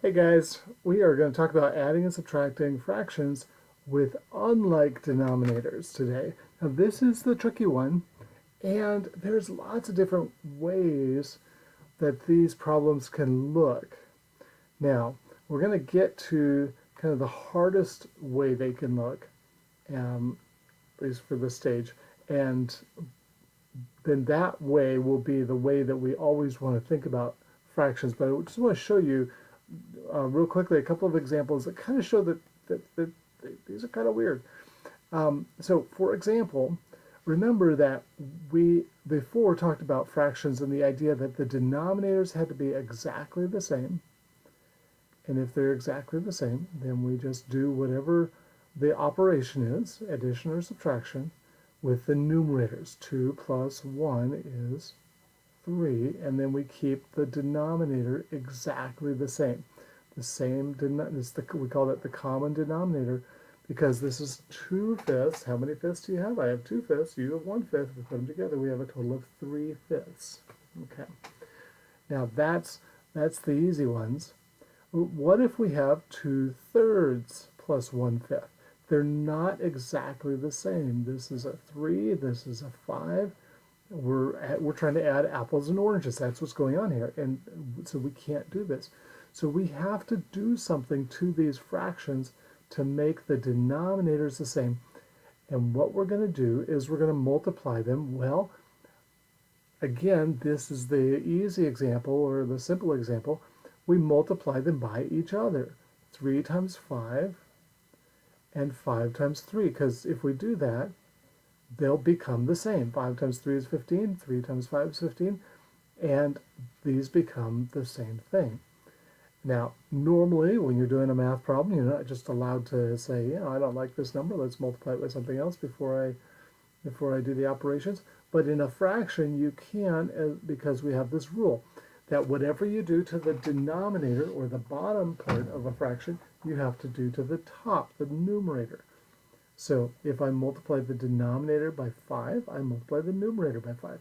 Hey guys, we are going to talk about adding and subtracting fractions with unlike denominators today. Now this is the tricky one, and there's lots of different ways that these problems can look. Now, we're going to get to kind of the hardest way they can look, at least for this stage, and then that way will be the way that we always want to think about fractions. But I just want to show you real quickly a couple of examples that kind of show that these are kind of weird. So, for example, remember that we before talked about fractions and the idea that the denominators had to be exactly the same. And if they're exactly the same, then we just do whatever the operation is, addition or subtraction, with the numerators. 2 plus 1 is 3, and then we keep the denominator exactly the same. The same, we call that the common denominator because this is 2/5. How many fifths do you have? I have 2/5. You have 1/5. We put them together, we have a total of 3/5. Okay. Now that's the easy ones. What if we have 2/3 plus 1/5? They're not exactly the same. This is a 3, this is a 5. We're trying to add apples and oranges. That's what's going on here. And so we can't do this. So we have to do something to these fractions to make the denominators the same. And what we're going to do is we're going to multiply them. Well, again, this is the easy example or the simple example. We multiply them by each other. 3 times 5 and 5 times 3. Because if we do that, they'll become the same. 5 times 3 is 15. 3 times 5 is 15. And these become the same thing. Now, normally when you're doing a math problem, you're not just allowed to say, I don't like this number, let's multiply it by something else before I do the operations. But in a fraction, you can, because we have this rule that whatever you do to the denominator or the bottom part of a fraction, you have to do to the top, the numerator. So if I multiply the denominator by 5, I multiply the numerator by 5.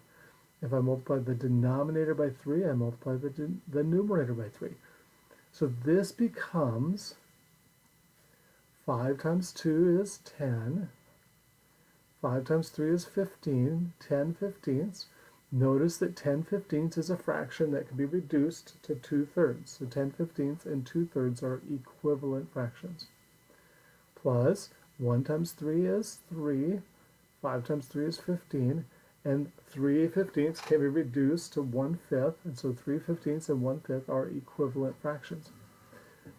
If I multiply the denominator by 3, I multiply the numerator by 3. So this becomes 5 times 2 is 10. 5 times 3 is 15, 10 fifteenths. Notice that 10 fifteenths is a fraction that can be reduced to 2/3. So 10 fifteenths and 2/3 are equivalent fractions. Plus 1 times 3 is 3. 5 times 3 is 15. And 3 fifteenths can be reduced to 1/5, and so 3 fifteenths and 1/5 are equivalent fractions.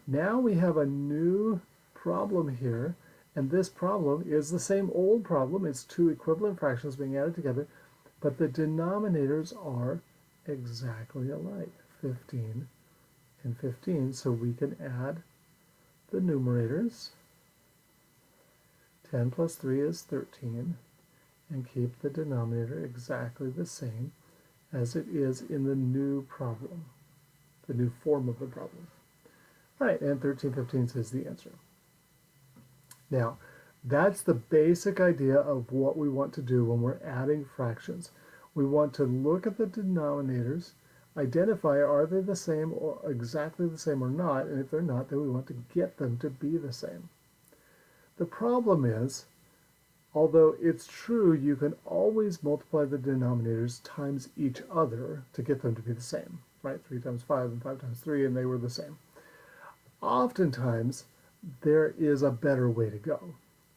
Now we have a new problem here, and this problem is the same old problem. It's two equivalent fractions being added together, but the denominators are exactly alike, 15 and 15, so we can add the numerators. 10 plus 3 is 13. And keep the denominator exactly the same as it is in the new problem, the new form of the problem. All right, and 13 fifteenths is the answer. Now, that's the basic idea of what we want to do when we're adding fractions. We want to look at the denominators, identify are they the same or exactly the same or not, and if they're not, then we want to get them to be the same. The problem is, although it's true you can always multiply the denominators times each other to get them to be the same, right? 3 times 5 and 5 times 3, and they were the same. Oftentimes, there is a better way to go.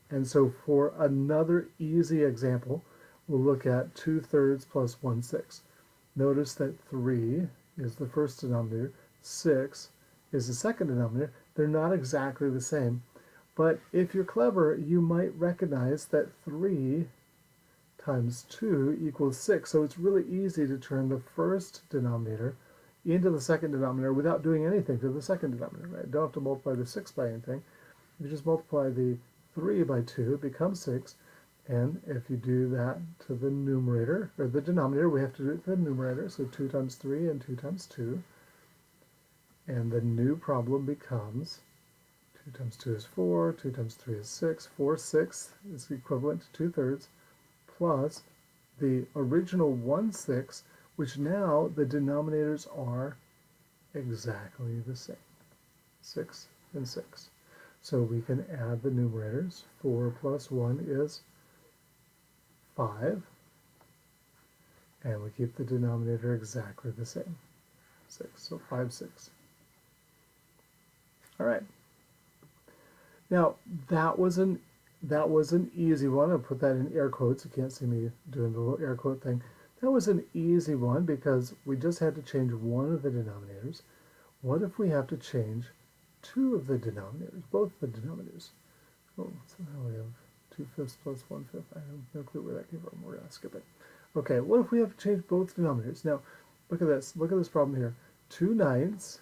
And so for another easy example, we'll look at 2/3 plus 1/6. Notice that 3 is the first denominator, 6 is the second denominator. They're not exactly the same. But if you're clever, you might recognize that 3 times 2 equals 6. So it's really easy to turn the first denominator into the second denominator without doing anything to the second denominator. Right? Don't have to multiply the 6 by anything. You just multiply the 3 by 2, it becomes 6. And if you do that to the numerator, or the denominator, we have to do it to the numerator. So 2 times 3 and 2 times 2. And the new problem becomes 2 times 2 is 4, 2 times 3 is 6, 4/6 is equivalent to 2/3, plus the original 1/6, which now the denominators are exactly the same. 6, and 6. So we can add the numerators. 4 plus 1 is 5. And we keep the denominator exactly the same. 6, so 5, 6. All right. Now, that was an easy one. I'll put that in air quotes. You can't see me doing the little air quote thing. That was an easy one because we just had to change one of the denominators. What if we have to change two of the denominators, both the denominators? Oh, so now we have 2/5 plus 1/5. I have no clue where that came from. We're going to skip it. Okay, what if we have to change both denominators? Now, look at this. Look at this problem here. 2/9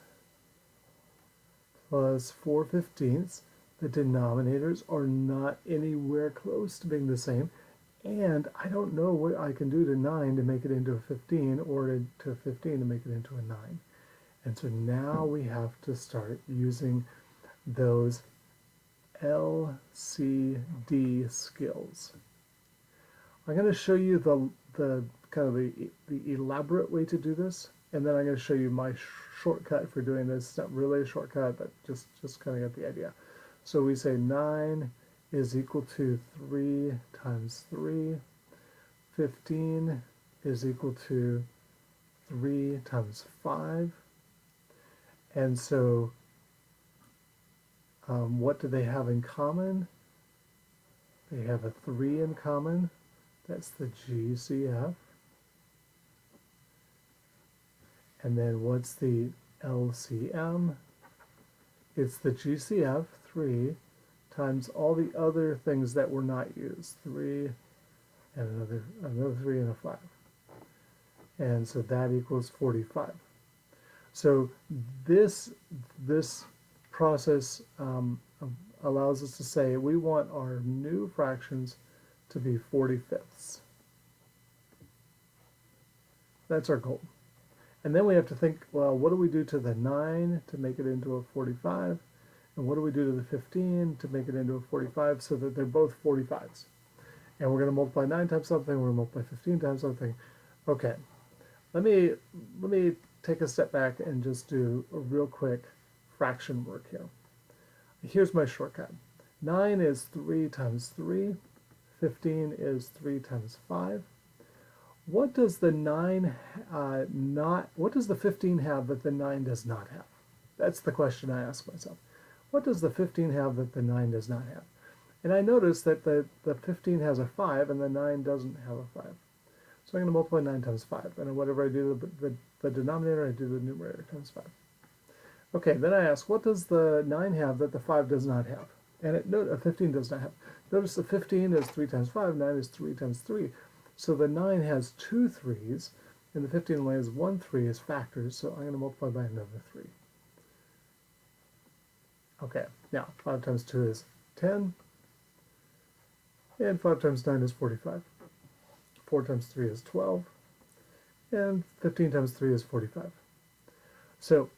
plus 4/15. The denominators are not anywhere close to being the same. And I don't know what I can do to 9 to make it into a 15 or to 15 to make it into a 9. And so now we have to start using those LCD skills. I'm going to show you the kind of the elaborate way to do this, and then I'm going to show you my shortcut for doing this. It's not really a shortcut, but just kind of get the idea. So we say 9 is equal to 3 times 3. 15 is equal to 3 times 5. And so what do they have in common? They have a 3 in common. That's the GCF. And then what's the LCM? It's the GCF, 3, times all the other things that were not used. 3 and another 3 and a 5. And so that equals 45. So this process allows us to say we want our new fractions to be 45ths. That's our goal. And then we have to think, well, what do we do to the 9 to make it into a 45? And what do we do to the 15 to make it into a 45 so that they're both 45s? And we're going to multiply 9 times something, we're going to multiply 15 times something. Okay, let me take a step back and just do a real quick fraction work here. Here's my shortcut. 9 is 3 times 3. 15 is 3 times 5. What does the 15 have that the 9 does not have? That's the question I ask myself. What does the 15 have that the 9 does not have? And I notice that the 15 has a 5 and the 9 doesn't have a 5. So I'm going to multiply 9 times 5. And whatever I do the denominator, I do the numerator times 5. Okay, then I ask, what does the 9 have that the 5 does not have? And a 15 does not have. Notice the 15 is 3 times 5, 9 is 3 times 3. So the 9 has 2 3s, and the 15 only has 1 3 as factors, so I'm going to multiply by another 3. Okay, now 5 times 2 is 10, and 5 times 9 is 45. 4 times 3 is 12, and 15 times 3 is 45. So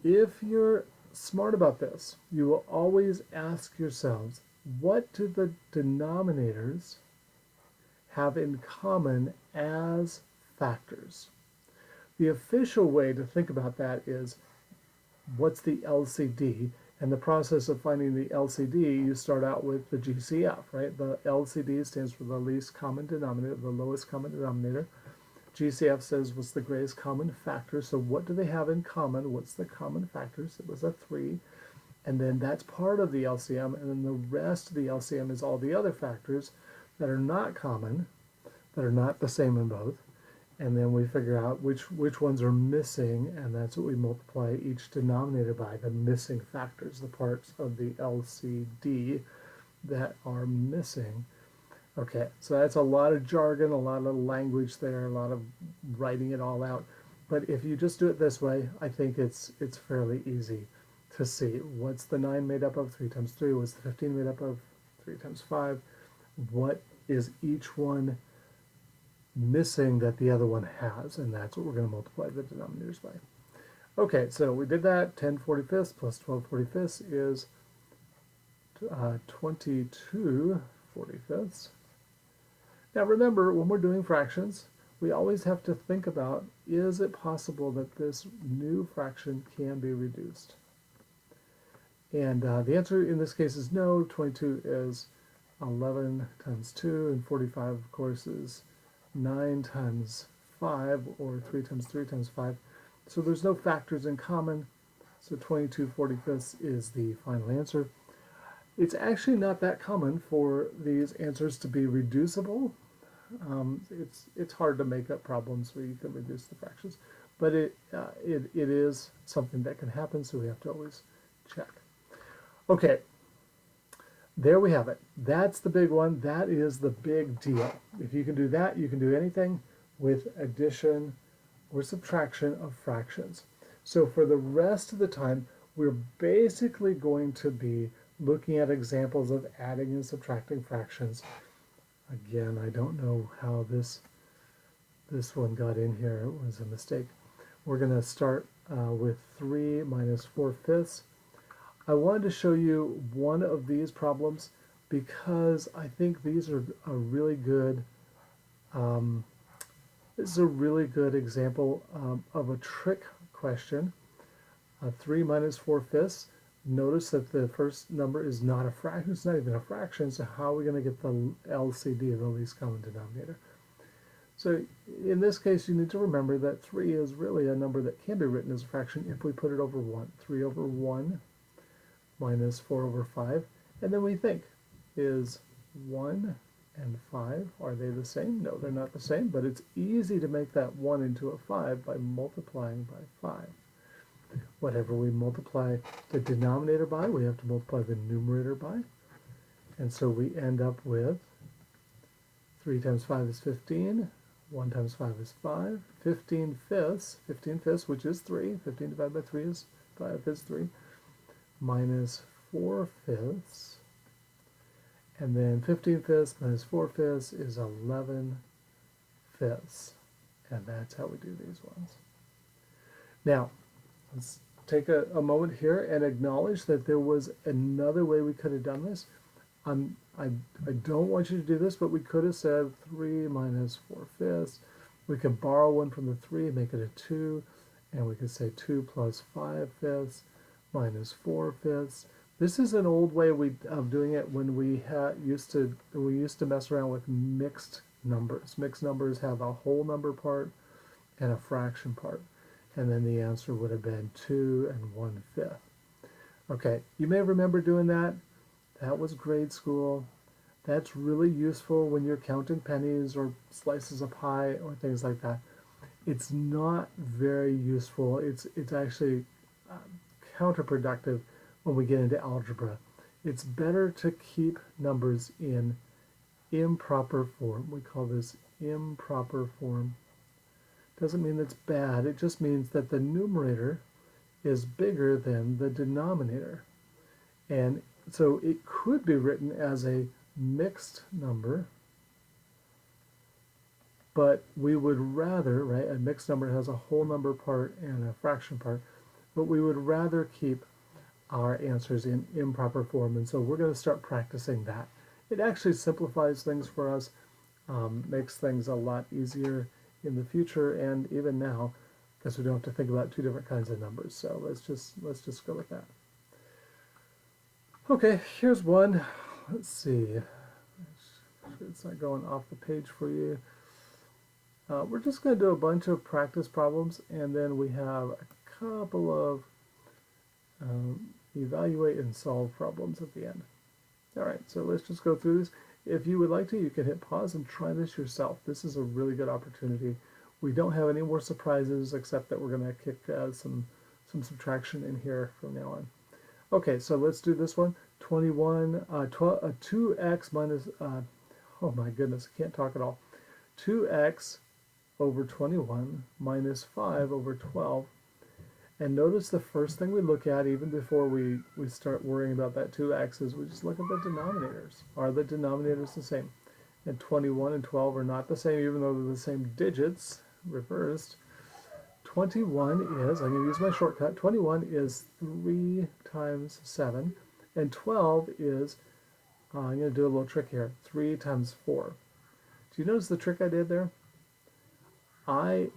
if you're smart about this, you will always ask yourselves, what do the denominators have in common as factors? The official way to think about that is, what's the LCD? And the process of finding the LCD, you start out with the GCF, right? The LCD stands for the least common denominator, the lowest common denominator. GCF says what's the greatest common factor. So what do they have in common? What's the common factors? It was a 3. And then that's part of the LCM. And then the rest of the LCM is all the other factors that are not common, that are not the same in both. And then we figure out which ones are missing, and that's what we multiply each denominator by, the missing factors, the parts of the LCD that are missing. Okay, so that's a lot of jargon, a lot of language there, a lot of writing it all out. But if you just do it this way, I think it's fairly easy to see. What's the 9 made up of? 3 times 3. What's the 15 made up of? 3 times 5. What is each one missing that the other one has? And that's what we're going to multiply the denominators by. Okay, so we did that. 10 45ths plus 12 45ths is 22 45ths. Now remember, when we're doing fractions, we always have to think about is it possible that this new fraction can be reduced? And the answer in this case is no. 22 is 11 times 2, and 45, of course, is 9 times 5, or 3 times 3 times 5. So there's no factors in common, so 22/45 is the final answer. It's actually not that common for these answers to be reducible. It's hard to make up problems where you can reduce the fractions, but it is something that can happen, so we have to always check. Okay, there we have it. That's the big one. That is the big deal. If you can do that, you can do anything with addition or subtraction of fractions. So for the rest of the time, we're basically going to be looking at examples of adding and subtracting fractions. Again, I don't know how this one got in here. It was a mistake. We're going to start with 3 minus 4/5. I wanted to show you one of these problems because I think these are a really good this is a really good example of a trick question. 3 minus 4/5. Notice that the first number is not a fraction. It's not even a fraction. So how are we going to get the LCD, the least common denominator? So in this case, you need to remember that 3 is really a number that can be written as a fraction if we put it over 1. 3 over 1 minus 4 over 5. And then we think, is 1 and 5, are they the same? No, they're not the same, but it's easy to make that 1 into a 5 by multiplying by 5. Whatever we multiply the denominator by, we have to multiply the numerator by. And so we end up with 3 times 5 is 15, 1 times 5 is 5, 15/5, which is 3, 15 divided by 3 is 5 is 3, minus 4/5, and then 15/5 minus 4/5 is 11/5, and that's how we do these ones. Now, let's take a moment here and acknowledge that there was another way we could have done this. I don't want you to do this, but we could have said 3 minus 4/5. We can borrow one from the 3 and make it a 2, and we could say 2 plus 5/5 minus 4/5. This is an old way of doing it when we used to mess around with mixed numbers. Mixed numbers have a whole number part and a fraction part. And then the answer would have been 2 and 1/5. Okay, you may remember doing that. That was grade school. That's really useful when you're counting pennies or slices of pie or things like that. It's not very useful. It's actually counterproductive when we get into algebra. It's better to keep numbers in improper form. We call this improper form. Doesn't mean it's bad. It just means that the numerator is bigger than the denominator. And so it could be written as a mixed number, but we would rather, right, a mixed number has a whole number part and a fraction part, but we would rather keep our answers in improper form, and so we're going to start practicing that. It actually simplifies things for us, makes things a lot easier in the future and even now, because we don't have to think about two different kinds of numbers. So let's just go with that. Okay, here's one. Let's see. It's not going off the page for you. We're just going to do a bunch of practice problems, and then we have a couple of evaluate and solve problems at the end. All right, so let's just go through this. If you would like to, you can hit pause and try this yourself. This is a really good opportunity. We don't have any more surprises except that we're going to kick some subtraction in here from now on. Okay, so let's do this one. 2x minus, oh my goodness, I can't talk at all. 2x over 21 minus 5 over 12. And notice the first thing we look at, even before we start worrying about that 2x, is we just look at the denominators. Are the denominators the same? And 21 and 12 are not the same, even though they're the same digits, reversed. 21 is, I'm going to use my shortcut, 21 is 3 times 7, and 12 is, I'm going to do a little trick here, 3 times 4. Do you notice the trick I did there? I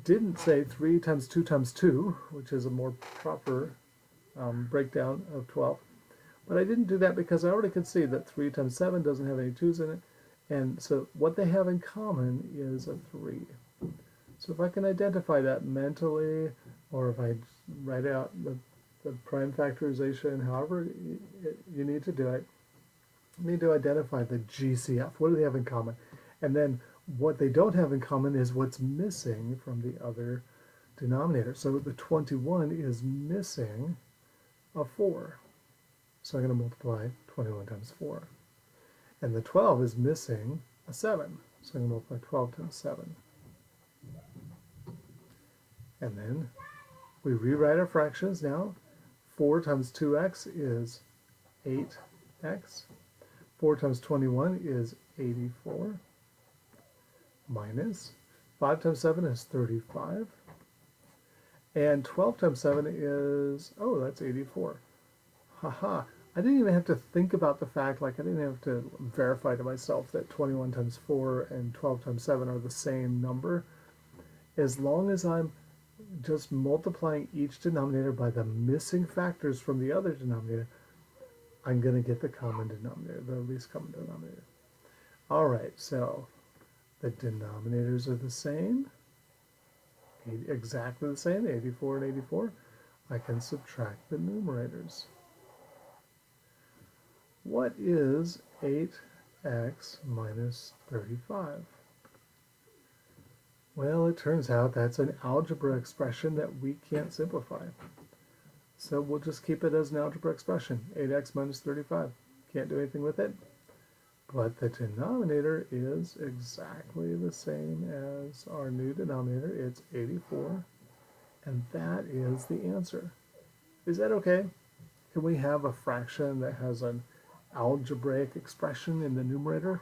didn't say 3 times 2 times 2, which is a more proper breakdown of 12. But I didn't do that because I already could see that 3 times 7 doesn't have any 2's in it. And so what they have in common is a 3. So if I can identify that mentally, or if I write out the prime factorization, however you need to do it, you need to identify the GCF. What do they have in common? And then what they don't have in common is what's missing from the other denominator. So the 21 is missing a 4. So I'm going to multiply 21 times 4. And the 12 is missing a 7. So I'm going to multiply 12 times 7. And then we rewrite our fractions now. 4 times 2x is 8x. 4 times 21 is 84. Minus 5 times 7 is 35. And 12 times 7 is, oh, that's 84. Haha. I didn't even have to think about the fact, like I didn't have to verify to myself that 21 times 4 and 12 times 7 are the same number. As long as I'm just multiplying each denominator by the missing factors from the other denominator, I'm going to get the common denominator, the least common denominator. All right, so the denominators are the same, exactly the same, 84 and 84. I can subtract the numerators. What is 8x minus 35? Well, it turns out that's an algebra expression that we can't simplify. So we'll just keep it as an algebra expression, 8x minus 35. Can't do anything with it. But the denominator is exactly the same as our new denominator. It's 84. And that is the answer. Is that okay? Can we have a fraction that has an algebraic expression in the numerator?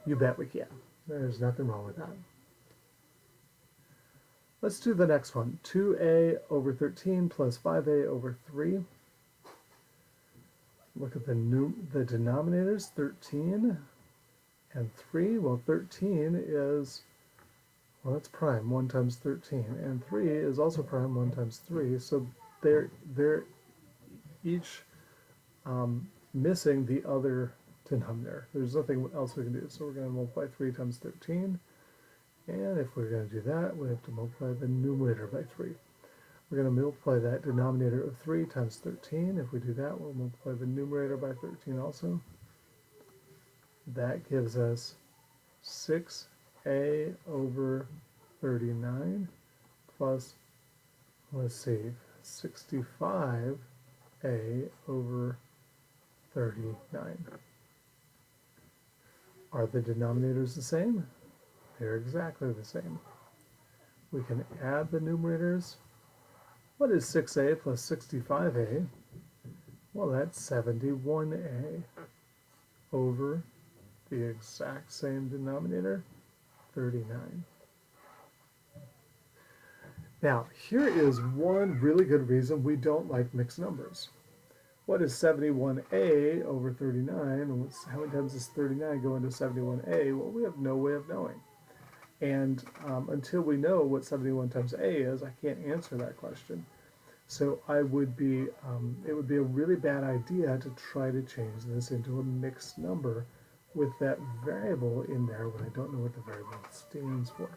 You bet we can. There's nothing wrong with that. Let's do the next one. 2a over 13 plus 5a over 3. Look at the denominators, 13 and 3. Well, 13 is, well, that's prime, 1 times 13. And 3 is also prime, 1 times 3. So they're each missing the other denominator. There's nothing else we can do. So we're going to multiply 3 times 13. And if we're going to do that, we have to multiply the numerator by 3. We're going to multiply that denominator of 3 times 13. If we do that, we'll multiply the numerator by 13 also. That gives us 6a over 39 plus, let's see, 65a over 39. Are the denominators the same? They're exactly the same. We can add the numerators. What is 6a plus 65a? Well, that's 71a over the exact same denominator, 39. Now, here is one really good reason we don't like mixed numbers. What is 71a over 39? How many times does 39 go into 71a? Well, we have no way of knowing. And until we know what 71 times a is, I can't answer that question. So it would be a really bad idea to try to change this into a mixed number with that variable in there when I don't know what the variable stands for.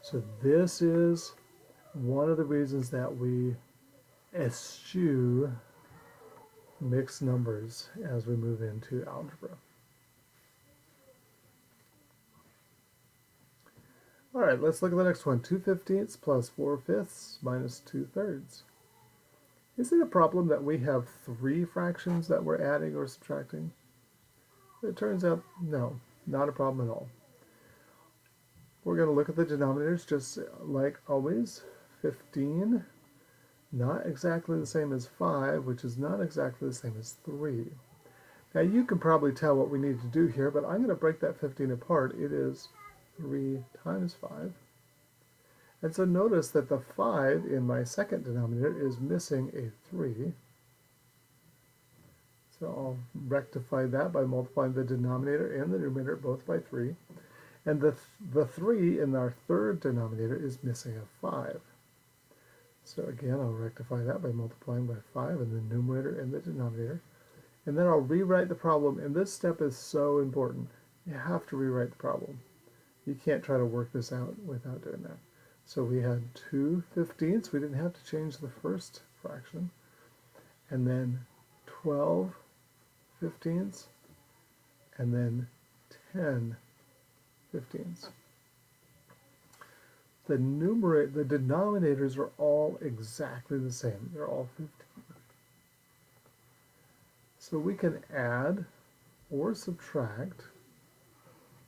So this is one of the reasons that we eschew mixed numbers as we move into algebra. All right, let's look at the next one. 2/15 plus 4/5 minus 2/3. Is it a problem that we have 3 fractions that we're adding or subtracting? It turns out, no, not a problem at all. We're going to look at the denominators just like always. 15, not exactly the same as 5, which is not exactly the same as 3. Now you can probably tell what we need to do here, but I'm going to break that 15 apart. It is 3 times 5. And so notice that the 5 in my second denominator is missing a 3. So I'll rectify that by multiplying the denominator and the numerator both by 3. And the 3 in our third denominator is missing a 5. So again, I'll rectify that by multiplying by 5 in the numerator and the denominator. And then I'll rewrite the problem. And this step is so important. You have to rewrite the problem. You can't try to work this out without doing that. So we had 2/15. We didn't have to change the first fraction. And then 12/15. And then 10/15. The denominators are all exactly the same. They're all 15. So we can add or subtract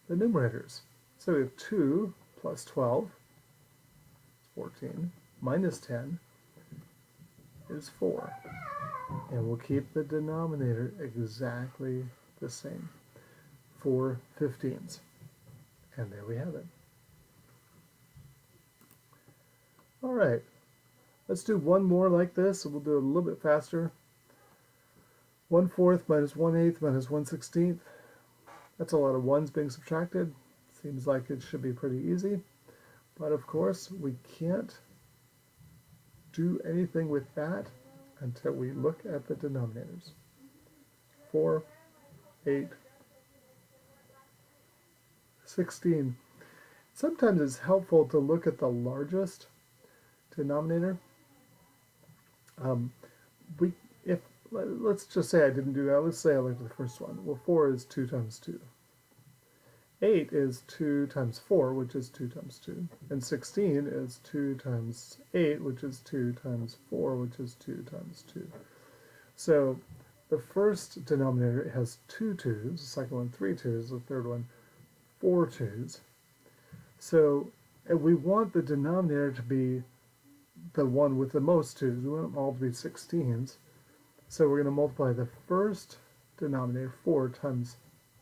the numerators. So we have 2 plus 12 is 14, minus 10 is 4. And we'll keep the denominator exactly the same. 4/15. And there we have it. All right, let's do one more like this, and we'll do it a little bit faster. 1/4 minus 1/8 minus 1/16. That's a lot of ones being subtracted. Seems like it should be pretty easy. But of course, we can't do anything with that until we look at the denominators. 4, 8, 16. Sometimes it's helpful to look at the largest denominator. Let's just say I didn't do that. Let's say I looked at the first one. Well, 4 is 2 times 2. 8 is 2 times 4, which is 2 times 2. And 16 is 2 times 8, which is 2 times 4, which is 2 times 2. So the first denominator has 2 2's, the second one 3 2's, the third one 4 2's. So we want the denominator to be the one with the most 2's. We want them all to be 16's. So we're going to multiply the first denominator, 4 times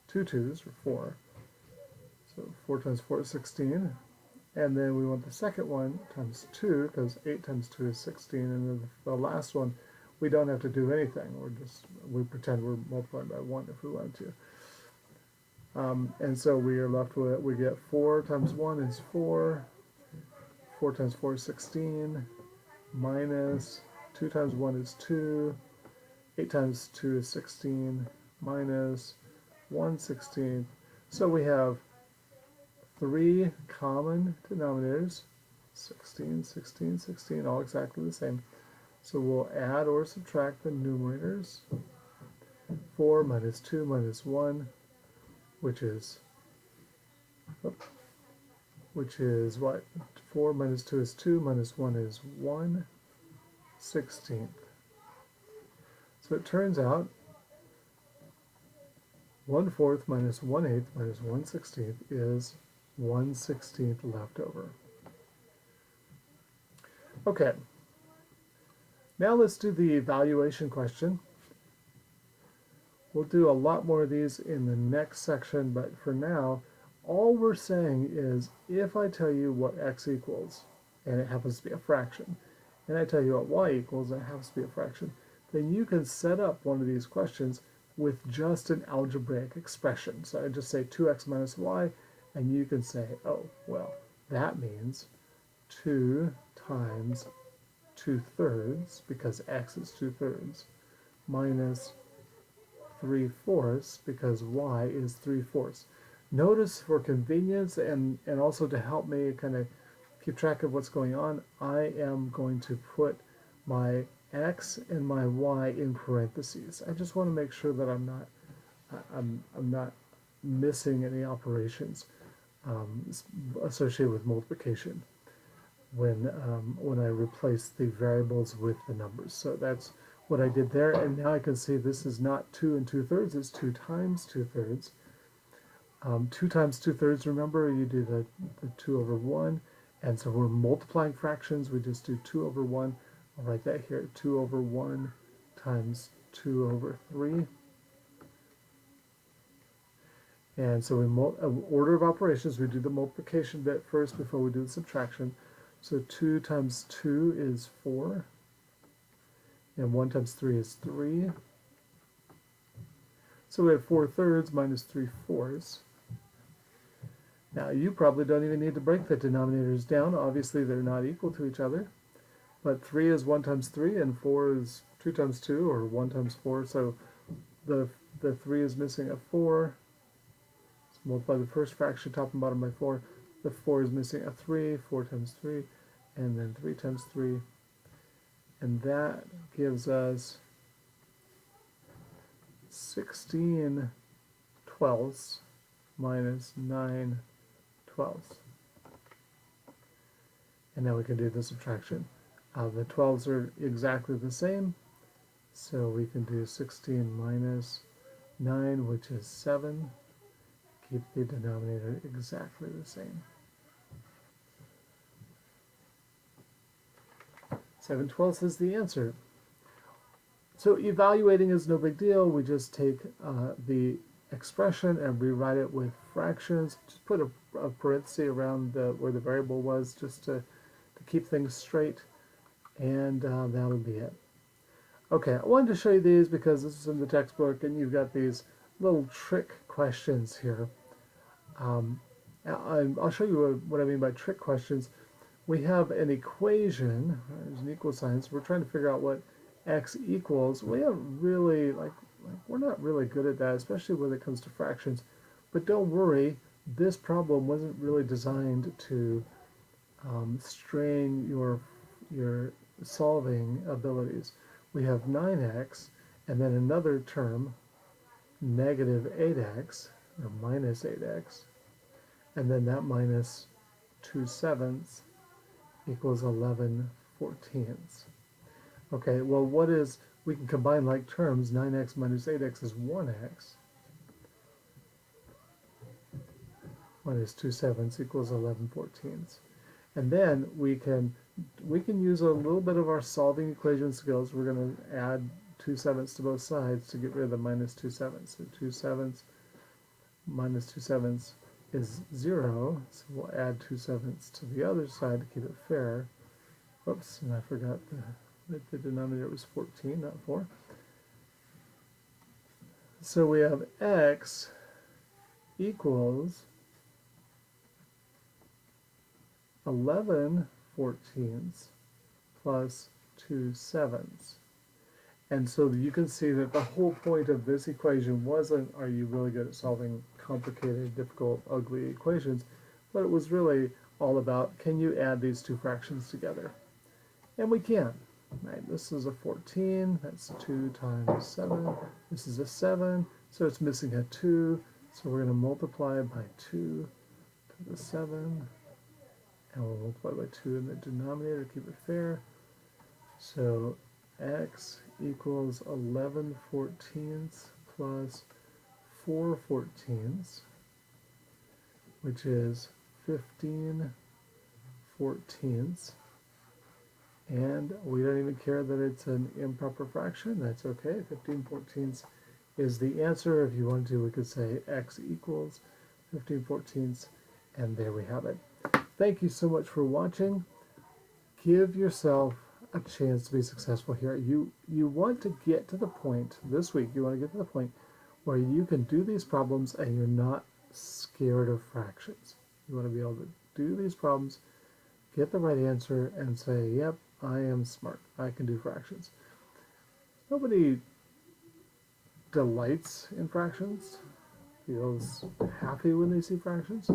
2 2's, or 4. So 4 times 4 is 16. And then we want the second one times 2, because 8 times 2 is 16. And then the last one, we don't have to do anything. We pretend we're multiplying by 1 if we wanted to. And so we are left with, we get 4 times 1 is 4. 4 times 4 is 16. Minus 2 times 1 is 2. 8 times 2 is 16. Minus 1/16. So we have 3 common denominators, 16, 16, 16, all exactly the same. So we'll add or subtract the numerators. 4 minus 2 minus 1, which is what? 4 minus 2 is 2, minus 1 is 1/16. So it turns out 1/4 minus 1/8 minus 1/16 is 1/16 left over. Okay, now let's do the evaluation question. We'll do a lot more of these in the next section, but for now, all we're saying is if I tell you what x equals, and it happens to be a fraction, and I tell you what y equals, and it happens to be a fraction, then you can set up one of these questions with just an algebraic expression. So I just say 2x minus y, and you can say, oh, well, that means 2 times 2/3, because x is 2/3, minus 3/4, because y is 3/4. Notice, for convenience and also to help me kind of keep track of what's going on, I am going to put my x and my y in parentheses. I just want to make sure that I'm not missing any operations associated with multiplication when I replace the variables with the numbers. So that's what I did there, and now I can see this is not 2 2/3, it's 2 times 2/3. 2 times 2/3, remember, you do the 2 over 1, and so we're multiplying fractions, we just do 2 over 1. I'll write that here, 2 over 1 times 2 over 3. And so order of operations, we do the multiplication bit first before we do the subtraction. So 2 times 2 is 4, and 1 times 3 is 3. So we have 4/3 minus 3/4. Now you probably don't even need to break the denominators down. Obviously they're not equal to each other. But 3 is 1 times 3 and 4 is 2 times 2 or 1 times 4. So the 3 is missing a 4. So multiply the first fraction top and bottom by 4. The 4 is missing a 3, 4 times 3, and then 3 times 3. And that gives us 16 twelfths minus 9 twelfths. And now we can do the subtraction. The 12s are exactly the same, so we can do 16 minus 9, which is 7. Keep the denominator exactly the same. 7 twelfths is the answer. So evaluating is no big deal. We just take the expression and rewrite it with fractions. Just put a parenthesis around where the variable was just to keep things straight, and that'll be it. Okay, I wanted to show you these because this is in the textbook and you've got these little trick questions here. I'll show you what I mean by trick questions. We have an equation, there's an equal sign, so we're trying to figure out what x equals. We haven't really, we're not really good at that, especially when it comes to fractions. But don't worry, this problem wasn't really designed to strain your solving abilities. We have 9x, and then another term, negative 8x, or minus 8x, and then that minus 2/7 equals 11/14. Okay, well we can combine like terms. 9x minus 8x is 1x. Minus 2/7 equals 11/14. And then we can use a little bit of our solving equation skills. We're going to add 2/7 to both sides to get rid of the minus 2/7. So 2/7 minus 2/7 is 0. So we'll add 2/7 to the other side to keep it fair. Oops, and I forgot that the denominator was 14, not 4. So we have x equals 11/14 plus 2/7. And so you can see that the whole point of this equation wasn't, are you really good at solving complicated, difficult, ugly equations, but it was really all about, can you add these two fractions together? And we can. Right? This is a 14, that's 2 times 7. This is a 7, so it's missing a 2, so we're going to multiply by 2 to the 7. And we'll multiply by 2 in the denominator to keep it fair. So x equals 11/14 plus 4/14, which is 15/14. And we don't even care that it's an improper fraction. That's okay. 15/14 is the answer. If you want to, we could say x equals 15/14, and there we have it. Thank you so much for watching. Give yourself a chance to be successful here. You want to get to the point, this week, you want to get to the point where you can do these problems and you're not scared of fractions. You want to be able to do these problems, get the right answer, and say, yep, I am smart. I can do fractions. Nobody delights in fractions, feels happy when they see fractions,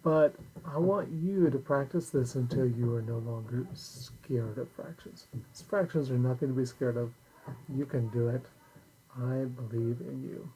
but I want you to practice this until you are no longer scared of fractions. Fractions are nothing to be scared of. You can do it. I believe in you.